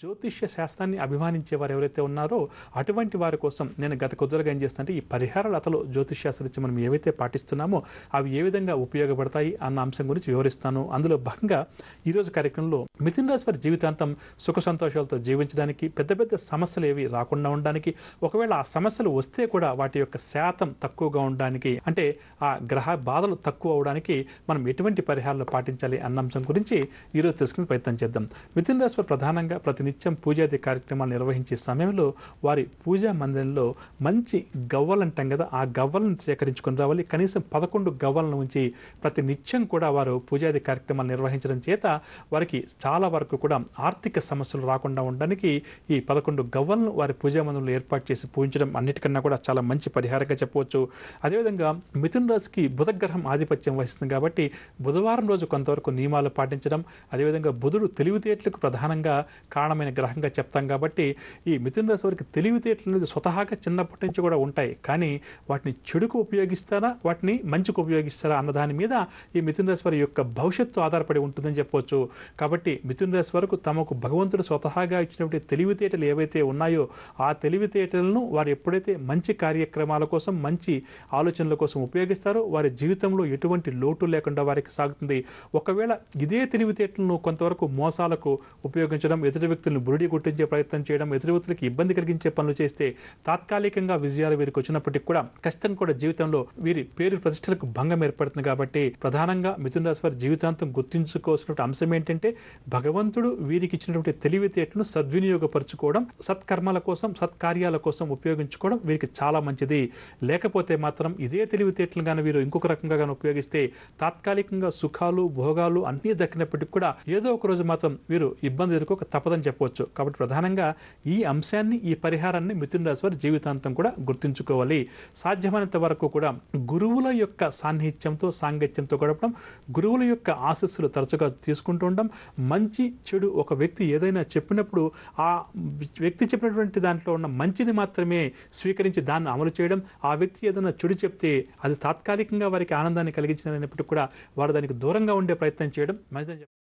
జ్యోతిష్య శాస్త్రాన్ని అభిమానించే వారు ఎవరైతే ఉన్నారో అటువంటి వారి కోసం నేను గత కొద్దిగా ఏం చేస్తానంటే ఈ పరిహారాలు అతలు జ్యోతిష్ శాస్త్రరీత్యా మనం ఏవైతే పాటిస్తున్నామో అవి ఏ విధంగా ఉపయోగపడతాయి అన్న అంశం గురించి వివరిస్తాను. అందులో భాగంగా ఈరోజు కార్యక్రమంలో మిథున రాశి వారి జీవితాంతం సుఖ సంతోషాలతో జీవించడానికి, పెద్ద పెద్ద సమస్యలు ఏవి రాకుండా ఉండడానికి, ఒకవేళ ఆ సమస్యలు వస్తే కూడా వాటి యొక్క శాతం తక్కువగా ఉండడానికి, అంటే ఆ గ్రహ బాధలు తక్కువ అవడానికి మనం ఎటువంటి పరిహారాలు పాటించాలి అన్న అంశం గురించి ఈరోజు తెలుసుకునే ప్రయత్నం చేద్దాం. మిథున రాశి వారు ప్రధానంగా ప్రతినిత్యం పూజాది కార్యక్రమాలు నిర్వహించే సమయంలో వారి పూజా మందిరంలో మంచి గవ్వలు అంటాం కదా, ఆ గవ్వలను సేకరించుకొని రావాలి. కనీసం 11 గవ్వలను ఉంచి ప్రతి నిత్యం కూడా వారు పూజాది కార్యక్రమాలు నిర్వహించడం చేత వారికి చాలా వరకు కూడా ఆర్థిక సమస్యలు రాకుండా ఉండడానికి ఈ 11 గవ్వలను వారి పూజా మందిరంలో ఏర్పాటు చేసి పూజించడం అన్నిటికన్నా కూడా చాలా మంచి పరిహారంగా చెప్పవచ్చు. అదేవిధంగా మిథున రాశికి బుధగ్రహం ఆధిపత్యం వహిస్తుంది కాబట్టి బుధవారం రోజు కొంతవరకు నియమాలు పాటించడం, అదేవిధంగా బుధుడు తెలివితేటలకు ప్రధానంగా కారణమైన గ్రహంగా చెప్తాం కాబట్టి ఈ మిథున రాశి వారికి తెలివితేటలు అనేది స్వతహాగా చిన్నప్పటి నుంచి కూడా ఉంటాయి. కానీ వాటిని చెడుకు ఉపయోగిస్తారా, వాటిని మంచికి ఉపయోగిస్తారా అన్న దాని మీద ఈ మిథున రాశి వారి యొక్క భవిష్యత్తు ఆధారపడి ఉంటుందని చెప్పవచ్చు. కాబట్టి మిథున రాశి వరకు తమకు భగవంతుడు స్వతహాగా ఇచ్చినటువంటి తెలివితేటలు ఏవైతే ఉన్నాయో ఆ తెలివితేటలను వారు ఎప్పుడైతే మంచి కార్యక్రమాల కోసం, మంచి ఆలోచనల కోసం ఉపయోగిస్తారో వారి జీవితంలో ఎటువంటి లోటు లేకుండా వారికి సాగుతుంది. ఒకవేళ ఇదే తెలివితేటలను కొంతవరకు మోసాలకు ఉపయోగించడం, ఎదుటి వ్యక్తులను బురిడి కొట్టించే ప్రయత్నం చేయడం, ఎదుటి వ్యక్తులకు ఇబ్బంది కలిగించే పనులు చేస్తే తాత్కాలికంగా విజయాలు వీరికి వచ్చినప్పటికీ కూడా ఖచ్చితంగా కూడా జీవితంలో వీరి పేరు ప్రతిష్టలకు భంగం ఏర్పడుతుంది. కాబట్టి ప్రధానంగా మిథున రాశి వారి జీవితాంతం గుర్తించుకోవాల్సిన అంశం ఏంటంటే భగవంతుడు వీరికి ఇచ్చినటువంటి తెలివితేటలను సద్వినియోగపరచుకోవడం, సత్కర్మల కోసం, సత్కార్యాల కోసం ఉపయోగించుకోవడం వీరికి చాలా మంచిది. లేకపోతే మాత్రం ఇదే తెలివితేటలు కానీ వీరు ఇంకొక రకంగా కానీ ఉపయోగిస్తే తాత్కాలికంగా సుఖాలు, భోగాలు అన్నీ దక్కినప్పటికీ కూడా ఏదో ఒక రోజు మాత్రం వీరు ఇబ్బంది ఎదుర్కోక తప్పదని చెప్పవచ్చు. కాబట్టి ప్రధానంగా ఈ అంశాన్ని, ఈ పరిహారాన్ని మిథున రాశి వారి జీవితాంతం కూడా గుర్తుంచుకోవాలి. సాధ్యమైనంత వరకు కూడా గురువుల యొక్క సాన్నిహిత్యంతో, సాంగత్యంతో గడపడం, గురువుల యొక్క ఆశస్సులు తరచుగా తీసుకుంటూ ఉండడం, మంచి చెడు ఒక వ్యక్తి ఏదైనా చెప్పినప్పుడు ఆ వ్యక్తి చెప్పినటువంటి దాంట్లో ఉన్న మంచిని మాత్రమే స్వీకరించి దాన్ని అమలు చేయడం, ఆ వ్యక్తి ఏదైనా చెడు చెప్తే అది తాత్కాలికంగా వారికి ఆనందాన్ని కలిగించినప్పటికీ కూడా వారు దానికి దూరంగా ఉండే ప్రయత్నం చేయడం మంచిదని